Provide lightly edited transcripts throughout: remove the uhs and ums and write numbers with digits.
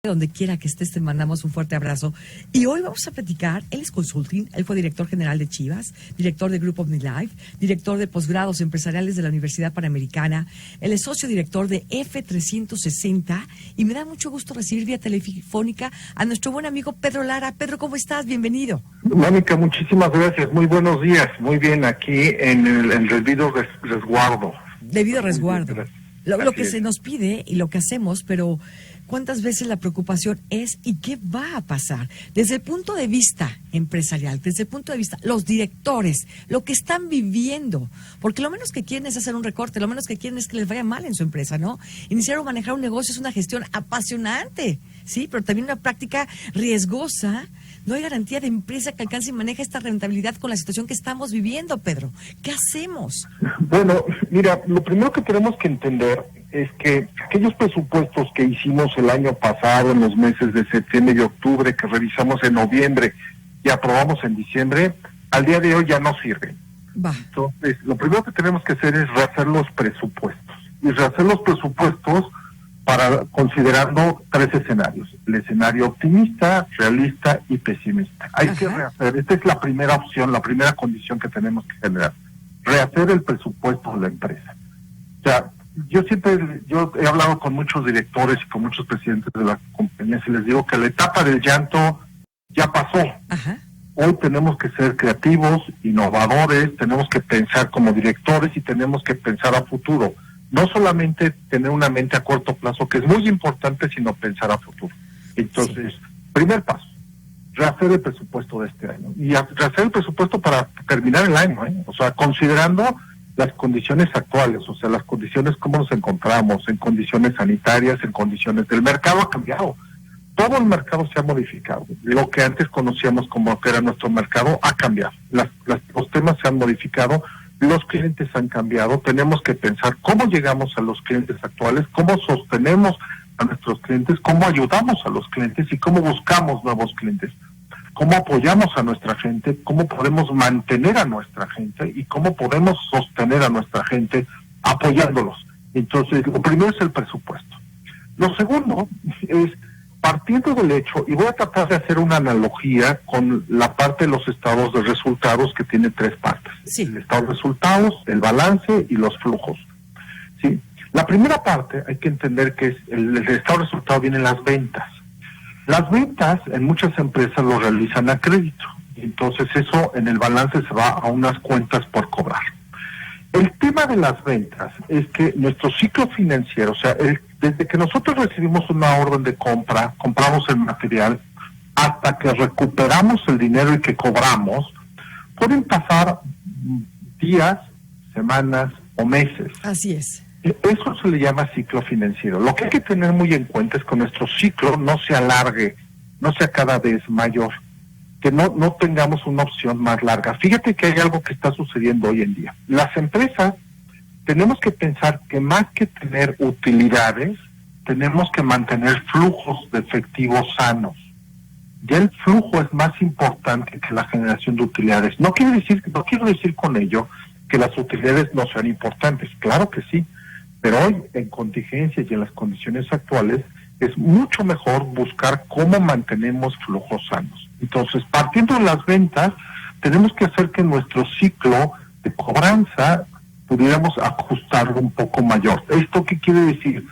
Donde quiera que estés, te mandamos un fuerte abrazo. Y hoy vamos a platicar, él es consulting, él fue director general de Chivas, director de Group OmniLife, director de posgrados empresariales de la Universidad Panamericana, él es socio director de F360 y me da mucho gusto recibir vía telefónica a nuestro buen amigo Pedro Lara. Pedro, ¿cómo estás? Bienvenido. Mónica, muchísimas gracias, muy buenos días, muy bien, aquí en el debido resguardo. Debido resguardo. Lo que se nos pide y lo que hacemos, pero ¿cuántas veces la preocupación es y qué va a pasar? Desde el punto de vista empresarial, desde el punto de vista, los directores, lo que están viviendo, porque lo menos que quieren es hacer un recorte, lo menos que quieren es que les vaya mal en su empresa, ¿no? Iniciar o manejar un negocio es una gestión apasionante, ¿sí? Pero también una práctica riesgosa. No hay garantía de empresa que alcance y maneje esta rentabilidad con la situación que estamos viviendo, Pedro. ¿Qué hacemos? Bueno, mira, lo primero que tenemos que entender es que aquellos presupuestos que hicimos el año pasado, en los meses de septiembre y octubre, que revisamos en noviembre y aprobamos en diciembre, al día de hoy ya no sirven. Entonces, lo primero que tenemos que hacer es rehacer los presupuestos. Y rehacer los presupuestos considerando tres escenarios: el escenario optimista, realista y pesimista. Hay que rehacer, esta es la primera opción, la primera condición que tenemos que generar, rehacer el presupuesto de la empresa. O sea, yo he hablado con muchos directores y con muchos presidentes de las compañías y les digo que la etapa del llanto ya pasó. Hoy tenemos que ser creativos, innovadores, tenemos que pensar como directores y tenemos que pensar a futuro. No solamente tener una mente a corto plazo, que es muy importante, sino pensar a futuro. Entonces, primer paso, rehacer el presupuesto de este año. Y rehacer el presupuesto para terminar el año, O sea, considerando las condiciones actuales, o sea, las condiciones como nos encontramos, en condiciones sanitarias, en condiciones del mercado ha cambiado. Todo el mercado se ha modificado. Lo que antes conocíamos como que era nuestro mercado ha cambiado. Los temas se han modificado. Los clientes han cambiado, tenemos que pensar cómo llegamos a los clientes actuales, cómo sostenemos a nuestros clientes, cómo ayudamos a los clientes y cómo buscamos nuevos clientes, cómo apoyamos a nuestra gente, cómo podemos mantener a nuestra gente y cómo podemos sostener a nuestra gente apoyándolos. Entonces, lo primero es el presupuesto. Lo segundo es, partiendo del hecho, y voy a tratar de hacer una analogía con la parte de los estados de resultados que tiene tres partes. Sí. El estado de resultados, el balance y los flujos. ¿Sí? La primera parte hay que entender que es el estado de resultados vienen las ventas. Las ventas en muchas empresas lo realizan a crédito. Entonces eso en el balance se va a unas cuentas por cobrar. El tema de las ventas es que nuestro ciclo financiero, o sea, desde que nosotros recibimos una orden de compra, compramos el material, hasta que recuperamos el dinero y que cobramos, pueden pasar días, semanas o meses. Así es. Eso se le llama ciclo financiero. Lo que hay que tener muy en cuenta es que nuestro ciclo no se alargue, no sea cada vez mayor, que no tengamos una opción más larga. Fíjate que hay algo que está sucediendo hoy en día. Las empresas tenemos que pensar que más que tener utilidades, tenemos que mantener flujos de efectivo sanos. Ya el flujo es más importante que la generación de utilidades. No quiero decir con ello que las utilidades no sean importantes, claro que sí, pero hoy en contingencias y en las condiciones actuales es mucho mejor buscar cómo mantenemos flujos sanos. Entonces, partiendo de las ventas, tenemos que hacer que nuestro ciclo de cobranza pudiéramos ajustarlo un poco mayor. ¿Esto qué quiere decir?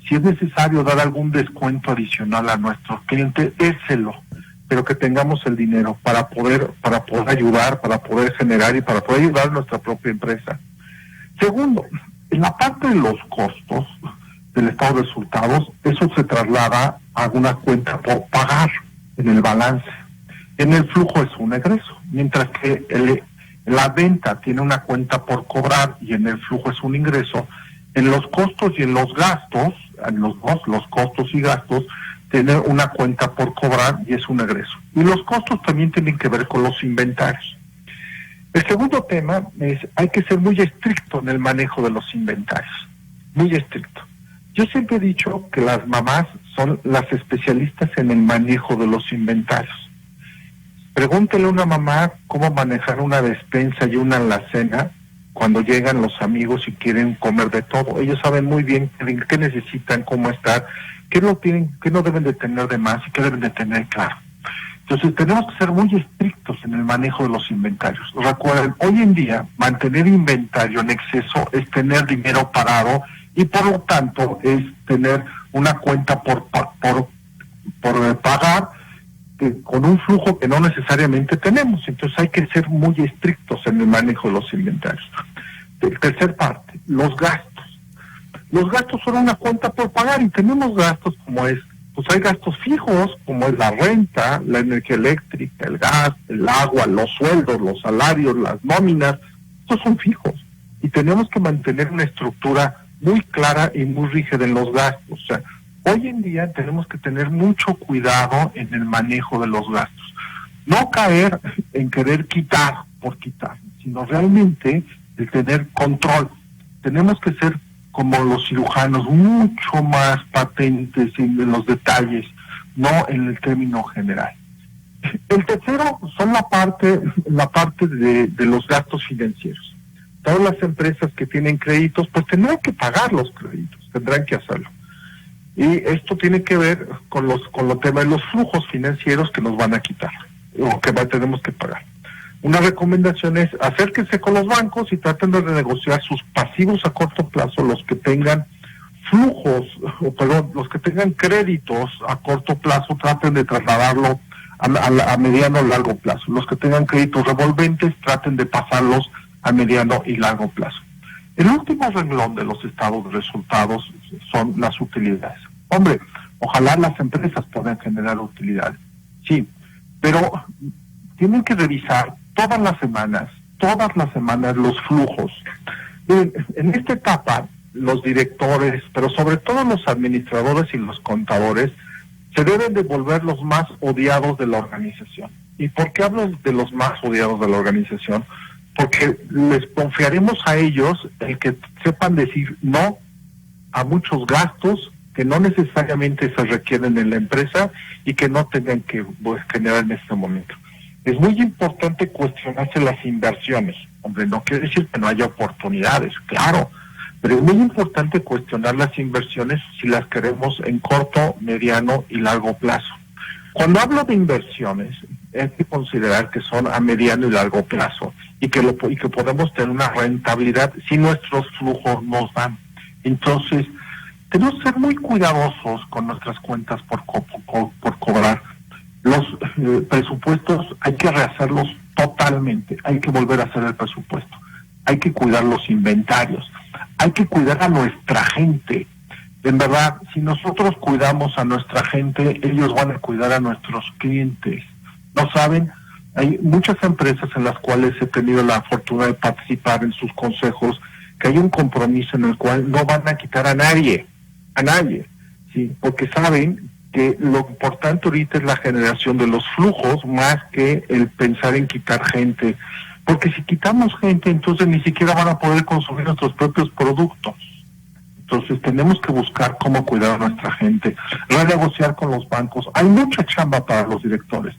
Si es necesario dar algún descuento adicional a nuestros clientes, déselo, pero que tengamos el dinero para poder ayudar, para poder generar y para poder ayudar a nuestra propia empresa. Segundo, en la parte de los costos del estado de resultados, eso se traslada a una cuenta por pagar en el balance. En el flujo es un egreso, mientras que la venta tiene una cuenta por cobrar y en el flujo es un ingreso. En los costos y en los gastos, en los costos y gastos, tiene una cuenta por cobrar y es un egreso. Y los costos también tienen que ver con los inventarios. El segundo tema es, hay que ser muy estricto en el manejo de los inventarios, muy estricto. Yo siempre he dicho que las mamás son las especialistas en el manejo de los inventarios. Pregúntele a una mamá cómo manejar una despensa y una alacena cuando llegan los amigos y quieren comer de todo. Ellos saben muy bien qué necesitan, cómo estar, qué no deben de tener de más y qué deben de tener claro. Entonces tenemos que ser muy estrictos en el manejo de los inventarios. Recuerden, hoy en día mantener inventario en exceso es tener dinero parado y por lo tanto es tener una cuenta por pagar con un flujo que no necesariamente tenemos. Entonces hay que ser muy estrictos en el manejo de los inventarios. Tercer parte, los gastos. Los gastos son una cuenta por pagar y tenemos gastos como pues hay gastos fijos, como es la renta, la energía eléctrica, el gas, el agua, los sueldos, los salarios, las nóminas. Estos son fijos y tenemos que mantener una estructura muy clara y muy rígida en los gastos. O sea, hoy en día tenemos que tener mucho cuidado en el manejo de los gastos. No caer en querer quitar por quitar, sino realmente el tener control. Tenemos que ser como los cirujanos, mucho más patentes en los detalles, no en el término general. El tercero son la parte de los gastos financieros. Todas las empresas que tienen créditos, pues tendrán que pagar los créditos, tendrán que hacerlo. Y esto tiene que ver con los temas de los flujos financieros que nos van a quitar, o que tenemos que pagar. Una recomendación es acérquense con los bancos y traten de renegociar sus pasivos a corto plazo, los que tengan los que tengan créditos a corto plazo, traten de trasladarlo a mediano o largo plazo. Los que tengan créditos revolventes, traten de pasarlos a mediano y largo plazo. El último renglón de los estados de resultados son las utilidades. Hombre, ojalá las empresas puedan generar utilidades, sí, pero tienen que revisar todas las semanas los flujos. En esta etapa, los directores, pero sobre todo los administradores y los contadores, se deben de volver los más odiados de la organización. ¿Y por qué hablo de los más odiados de la organización? Porque les confiaremos a ellos el que sepan decir no a muchos gastos que no necesariamente se requieren en la empresa y que no tengan que generar en este momento. Es muy importante cuestionarse las inversiones. Hombre, no quiere decir que no haya oportunidades, claro, pero es muy importante cuestionar las inversiones si las queremos en corto, mediano y largo plazo. Cuando hablo de inversiones, hay que considerar que son a mediano y largo plazo y que podemos tener una rentabilidad si nuestros flujos nos dan. Entonces, tenemos que ser muy cuidadosos con nuestras cuentas por cobrar. Los presupuestos hay que rehacerlos totalmente, hay que volver a hacer el presupuesto, hay que cuidar los inventarios, hay que cuidar a nuestra gente. En verdad, si nosotros cuidamos a nuestra gente, ellos van a cuidar a nuestros clientes. ¿No saben? Hay muchas empresas en las cuales he tenido la fortuna de participar en sus consejos, que hay un compromiso en el cual no van a quitar a nadie, ¿sí? Porque saben que lo importante ahorita es la generación de los flujos más que el pensar en quitar gente, porque si quitamos gente, entonces ni siquiera van a poder consumir nuestros propios productos. Entonces tenemos que buscar cómo cuidar a nuestra gente, renegociar con los bancos. Hay mucha chamba para los directores,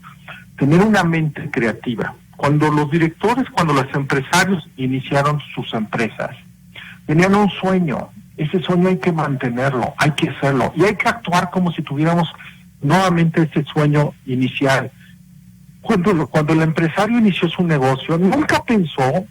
tener una mente creativa. Cuando los empresarios iniciaron sus empresas, tenían un sueño. Ese sueño hay que mantenerlo, hay que hacerlo y hay que actuar como si tuviéramos nuevamente ese sueño inicial. Cuando el empresario inició su negocio, nunca pensó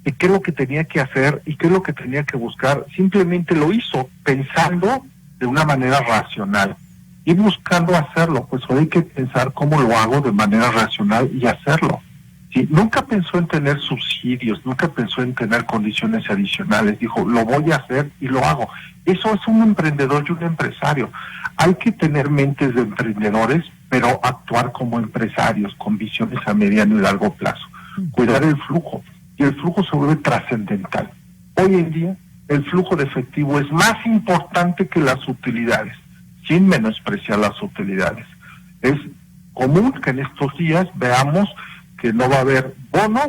en qué es lo que tenía que hacer y qué es lo que tenía que buscar. Simplemente lo hizo pensando de una manera racional y buscando hacerlo. Pues hoy hay que pensar cómo lo hago de manera racional y hacerlo. Sí, nunca pensó en tener subsidios, nunca pensó en tener condiciones adicionales. Dijo, lo voy a hacer y lo hago. Eso es un emprendedor y un empresario. Hay que tener mentes de emprendedores, pero actuar como empresarios, con visiones a mediano y largo plazo. Cuidar el flujo. Y el flujo se vuelve trascendental. Hoy en día, el flujo de efectivo es más importante que las utilidades, sin menospreciar las utilidades. Es común que en estos días veamos que no va a haber bonos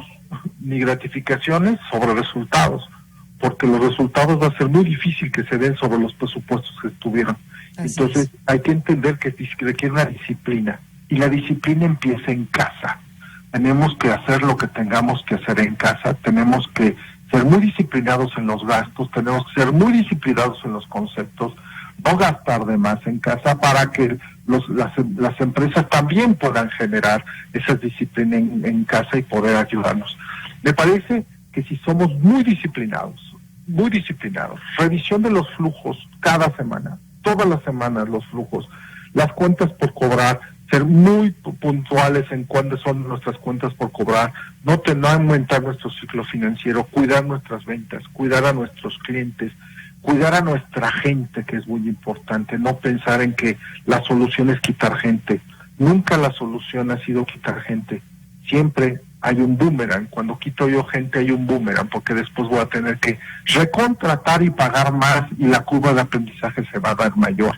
ni gratificaciones sobre resultados, porque los resultados va a ser muy difícil que se den sobre los presupuestos que estuvieron. Entonces hay que entender que requiere una disciplina, y la disciplina empieza en casa. Tenemos que hacer lo que tengamos que hacer en casa, tenemos que ser muy disciplinados en los gastos, tenemos que ser muy disciplinados en los conceptos, no gastar de más en casa para que las empresas también puedan generar esa disciplina en casa y poder ayudarnos. Me parece que si somos muy disciplinados, revisión de los flujos cada semana, todas las semanas los flujos, las cuentas por cobrar, ser muy puntuales en cuándo son nuestras cuentas por cobrar, no aumentar nuestro ciclo financiero, cuidar nuestras ventas, cuidar a nuestros clientes, cuidar a nuestra gente, que es muy importante, no pensar en que la solución es quitar gente. Nunca la solución ha sido quitar gente. Siempre hay un boomerang. Cuando quito yo gente hay un boomerang, porque después voy a tener que recontratar y pagar más y la curva de aprendizaje se va a dar mayor.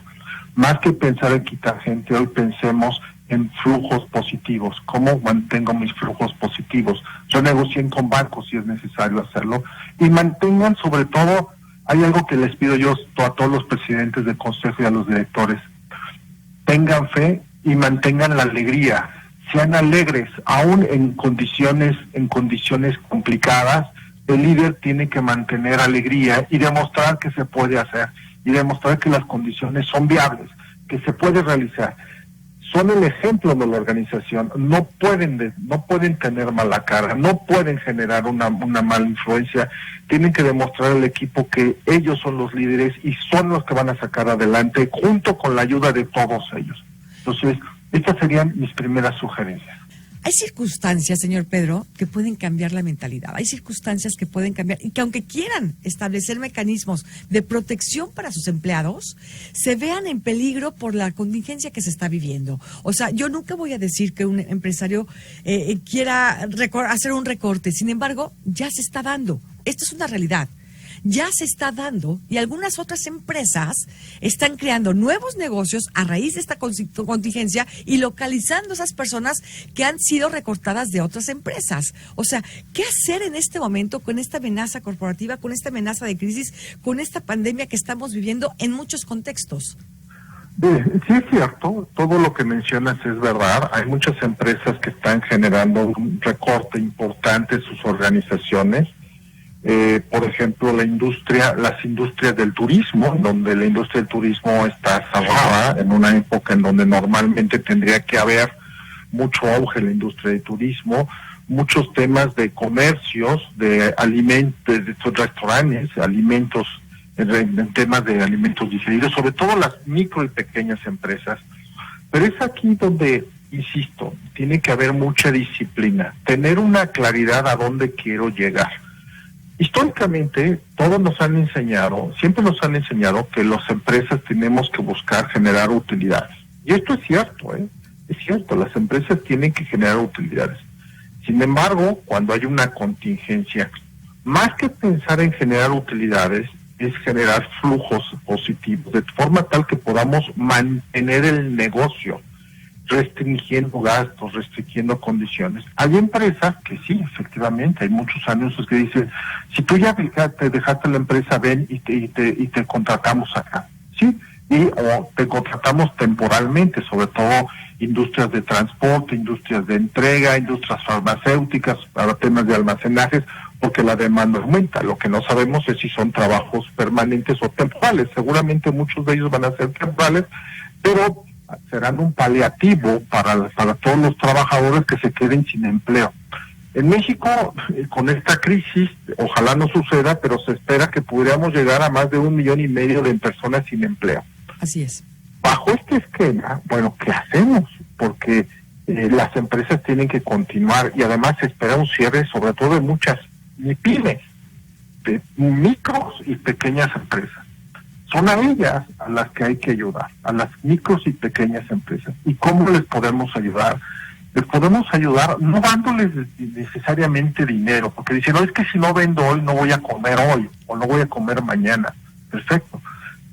Más que pensar en quitar gente, hoy pensemos en flujos positivos. ¿Cómo mantengo mis flujos positivos? Yo negocien con bancos si es necesario hacerlo. Y mantengan, sobre todo, hay algo que les pido yo a todos los presidentes del consejo y a los directores. Tengan fe y mantengan la alegría. Sean alegres, aún en condiciones complicadas. El líder tiene que mantener alegría y demostrar que se puede hacer. Y demostrar que las condiciones son viables, que se puede realizar. Son el ejemplo de la organización, no pueden tener mala cara, no pueden generar una mala influencia, tienen que demostrar al equipo que ellos son los líderes y son los que van a sacar adelante junto con la ayuda de todos ellos. Entonces, estas serían mis primeras sugerencias. Hay circunstancias, señor Pedro, que pueden cambiar la mentalidad. Hay circunstancias que pueden cambiar y que aunque quieran establecer mecanismos de protección para sus empleados, se vean en peligro por la contingencia que se está viviendo. O sea, yo nunca voy a decir que un empresario quiera hacer un recorte. Sin embargo, ya se está dando. Esto es una realidad. Ya se está dando y algunas otras empresas están creando nuevos negocios a raíz de esta contingencia y localizando a esas personas que han sido recortadas de otras empresas. O sea, ¿qué hacer en este momento con esta amenaza corporativa, con esta amenaza de crisis, con esta pandemia que estamos viviendo en muchos contextos? Sí, es cierto, todo lo que mencionas es verdad. Hay muchas empresas que están generando un recorte importante en sus organizaciones. Por ejemplo, las industrias del turismo, donde la industria del turismo está cerrada en una época en donde normalmente tendría que haber mucho auge en la industria del turismo, muchos temas de comercios, de alimentos, de restaurantes, alimentos, en temas de alimentos digeridos, sobre todo las micro y pequeñas empresas. Pero es aquí donde, insisto, tiene que haber mucha disciplina, tener una claridad a dónde quiero llegar. Históricamente, siempre nos han enseñado que las empresas tenemos que buscar generar utilidades. Y esto es cierto, es cierto, las empresas tienen que generar utilidades. Sin embargo, cuando hay una contingencia, más que pensar en generar utilidades, es generar flujos positivos, de forma tal que podamos mantener el negocio, restringiendo gastos, restringiendo condiciones. Hay empresas que sí, efectivamente, hay muchos anuncios que dicen, si tú ya dejaste la empresa, ven y te contratamos acá, ¿sí? O te contratamos temporalmente, sobre todo industrias de transporte, industrias de entrega, industrias farmacéuticas, para temas de almacenajes, porque la demanda aumenta. Lo que no sabemos es si son trabajos permanentes o temporales. Seguramente muchos de ellos van a ser temporales, pero serán un paliativo para todos los trabajadores que se queden sin empleo. En México, con esta crisis, ojalá no suceda, pero se espera que pudiéramos llegar a más de 1,5 millones de personas sin empleo. Así es. Bajo este esquema, bueno, ¿qué hacemos? Porque las empresas tienen que continuar y además se espera un cierre, sobre todo de muchas pymes, de micros y pequeñas empresas. Son a ellas a las que hay que ayudar, a las micros y pequeñas empresas. ¿Y cómo les podemos ayudar? Les podemos ayudar no dándoles necesariamente dinero, porque dicen, no, es que si no vendo hoy, no voy a comer hoy, o no voy a comer mañana. Perfecto.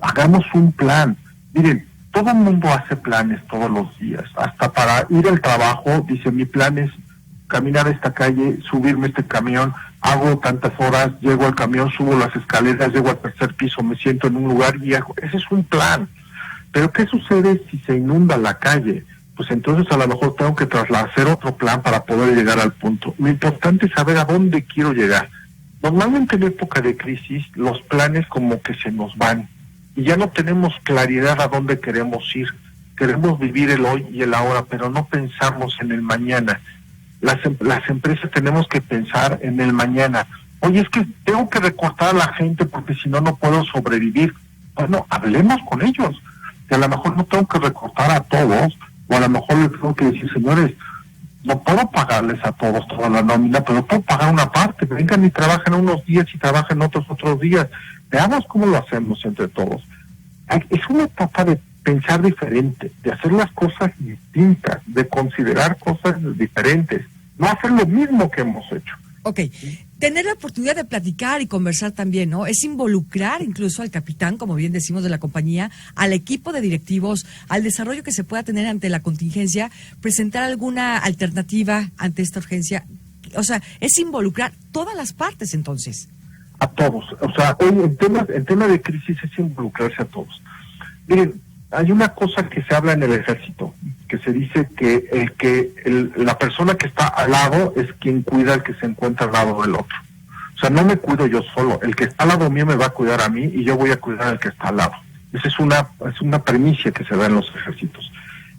Hagamos un plan. Miren, todo el mundo hace planes todos los días. Hasta para ir al trabajo, dice, mi plan es caminar esta calle, subirme este camión, hago tantas horas, llego al camión, subo las escaleras, llego al tercer piso, me siento en un lugar y hago. Ese es un plan. Pero ¿qué sucede si se inunda la calle? Pues entonces a lo mejor tengo que hacer otro plan para poder llegar al punto. Lo importante es saber a dónde quiero llegar. Normalmente en época de crisis los planes como que se nos van. y ya no tenemos claridad a dónde queremos ir. Queremos vivir el hoy y el ahora, pero no pensamos en el mañana. Las empresas tenemos que pensar en el mañana. Oye, es que tengo que recortar a la gente porque si no, no puedo sobrevivir. Bueno, hablemos con ellos. Que a lo mejor no tengo que recortar a todos, o a lo mejor les tengo que decir, señores, no puedo pagarles a todos toda la nómina, pero puedo pagar una parte. Vengan y trabajen unos días y trabajen otros días. Veamos cómo lo hacemos entre todos. Es una etapa de pensar diferente, de hacer las cosas distintas, de considerar cosas diferentes, no hacer lo mismo que hemos hecho. Ok, tener la oportunidad de platicar y conversar también, ¿no? Es involucrar incluso al capitán, como bien decimos, de la compañía, al equipo de directivos, al desarrollo que se pueda tener ante la contingencia, presentar alguna alternativa ante esta urgencia. O sea, es involucrar todas las partes entonces. A todos. O sea, hoy en tema de crisis es involucrarse a todos. Miren, hay una cosa que se habla en el ejército, que se dice que la persona que está al lado es quien cuida al que se encuentra al lado del otro. O sea, no me cuido yo solo, el que está al lado mío me va a cuidar a mí y yo voy a cuidar al que está al lado. Esa es una premisa que se da en los ejércitos.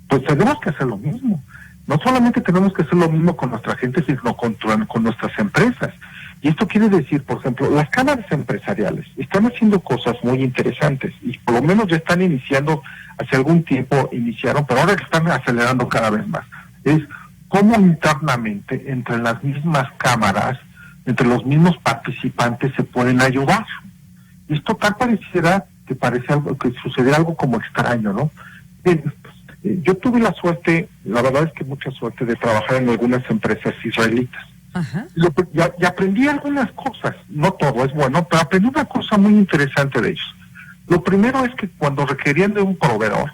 Pues tenemos que hacer lo mismo. No solamente tenemos que hacer lo mismo con nuestra gente, sino con nuestras empresas. Y esto quiere decir, por ejemplo, las cámaras empresariales están haciendo cosas muy interesantes y por lo menos ya están iniciando, hace algún tiempo iniciaron, pero ahora están acelerando cada vez más. Es cómo internamente, entre las mismas cámaras, entre los mismos participantes se pueden ayudar. Y esto tal pareciera que parece algo, que sucede algo como extraño, ¿no? Bien, yo tuve la suerte, la verdad es que mucha suerte de trabajar en algunas empresas israelitas. Ajá. Y aprendí algunas cosas, no todo es bueno, pero aprendí una cosa muy interesante de ellos. Lo primero es que cuando requerían de un proveedor,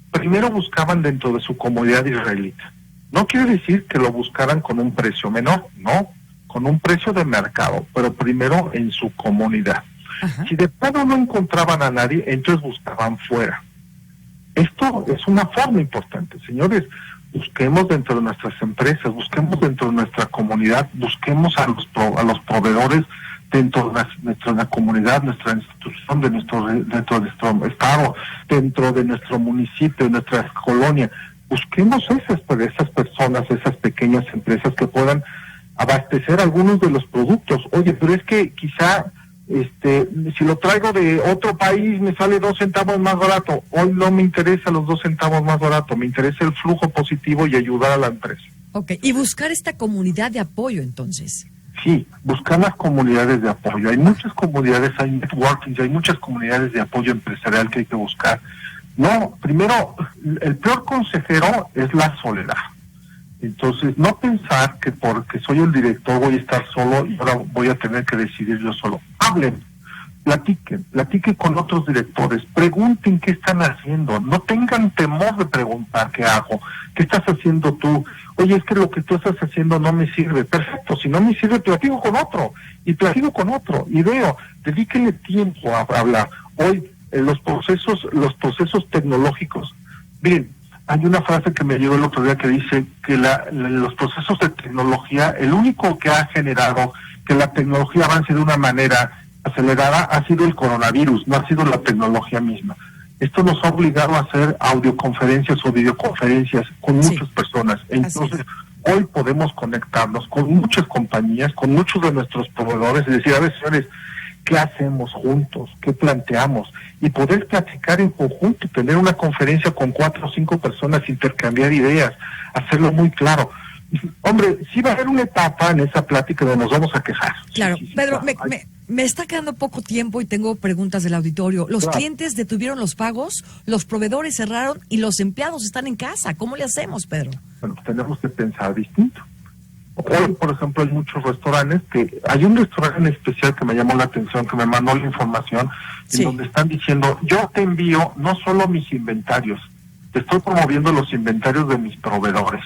primero buscaban dentro de su comunidad israelita. No quiere decir que lo buscaran con un precio menor, no, con un precio de mercado, pero primero en su comunidad. Ajá. Si de plano no encontraban a nadie, entonces buscaban fuera. Esto es una forma importante, señores. Busquemos dentro de nuestras empresas, busquemos dentro de nuestra comunidad, busquemos a los proveedores dentro de nuestra comunidad, nuestra institución, dentro de nuestro estado, dentro de nuestro municipio, de nuestra colonia. Busquemos esas personas, esas pequeñas empresas que puedan abastecer algunos de los productos. Oye, pero es que quizá si lo traigo de otro país me sale 2 centavos más barato. Hoy no me interesa los 2 centavos más barato, me interesa el flujo positivo y ayudar a la empresa. Ok, y buscar esta comunidad de apoyo entonces. Sí, buscar las comunidades de apoyo. Hay muchas comunidades, hay networking, hay muchas comunidades de apoyo empresarial que hay que buscar. No, primero, el peor consejero es la soledad. Entonces, no pensar que porque soy el director voy a estar solo y ahora voy a tener que decidir yo solo. Hablen, platiquen con otros directores, pregunten qué están haciendo, no tengan temor de preguntar qué hago, qué estás haciendo tú. Oye, es que lo que tú estás haciendo no me sirve. Perfecto, si no me sirve, platico con otro, y veo, dedíquenle tiempo a hablar. Hoy, los procesos tecnológicos, miren, hay una frase que me llegó el otro día que dice que los procesos de tecnología, el único que ha generado que la tecnología avance de una manera acelerada ha sido el coronavirus, no ha sido la tecnología misma. Esto nos ha obligado a hacer audioconferencias o videoconferencias con muchas personas. Entonces, hoy podemos conectarnos con muchas compañías, con muchos de nuestros proveedores y decir, a ver, señores, ¿qué hacemos juntos? ¿Qué planteamos? Y poder platicar en conjunto, tener una conferencia con 4 o 5 personas, intercambiar ideas, hacerlo muy claro. Hombre, sí va a haber una etapa en esa plática donde nos vamos a quejar. Claro, sí, Pedro, claro. me está quedando poco tiempo y tengo preguntas del auditorio. ¿Los clientes detuvieron los pagos, los proveedores cerraron y los empleados están en casa? ¿Cómo le hacemos, Pedro? Bueno, tenemos que pensar distinto. Hoy, por ejemplo, hay muchos restaurantes hay un restaurante en especial que me llamó la atención, que me mandó la información, en donde están diciendo, yo te envío no solo mis inventarios, te estoy promoviendo los inventarios de mis proveedores.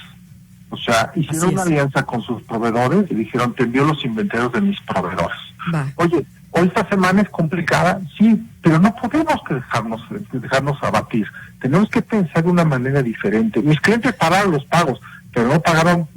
O sea, hicieron una alianza con sus proveedores y dijeron, te envío los inventarios de mis proveedores. Va. Oye, o esta semana es complicada, sí, pero no podemos dejarnos abatir. Tenemos que pensar de una manera diferente. Mis clientes pararon los pagos, pero no pagaron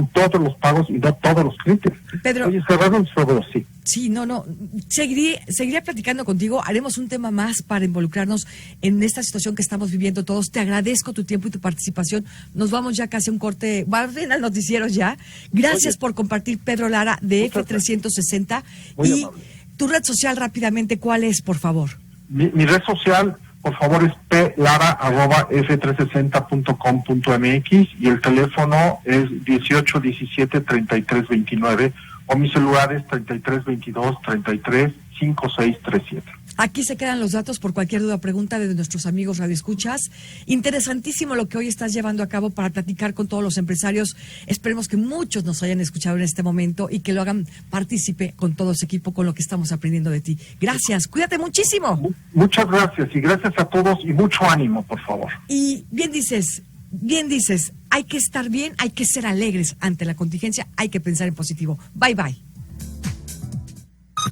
todos los pagos y no todos los clientes. Pedro, oye, cerraron sobre sí. Sí, no. Seguiría platicando contigo. Haremos un tema más para involucrarnos en esta situación que estamos viviendo todos. Te agradezco tu tiempo y tu participación. Nos vamos ya casi a un corte, al noticiero ya. Gracias por compartir, Pedro Lara, de F360. Y amable. Tu red social rápidamente, ¿cuál es, por favor? Mi red social, por favor, es plara@f360.com.mx y el teléfono es 1817-3329 o mi celular es 3322-335637. Aquí se quedan los datos por cualquier duda o pregunta de nuestros amigos radioescuchas. Interesantísimo lo que hoy estás llevando a cabo para platicar con todos los empresarios. Esperemos que muchos nos hayan escuchado en este momento y que lo hagan partícipe con todo ese equipo, con lo que estamos aprendiendo de ti. Gracias, cuídate muchísimo. Muchas gracias y gracias a todos y mucho ánimo, por favor. Y bien dices, hay que estar bien, hay que ser alegres ante la contingencia, hay que pensar en positivo. Bye, bye.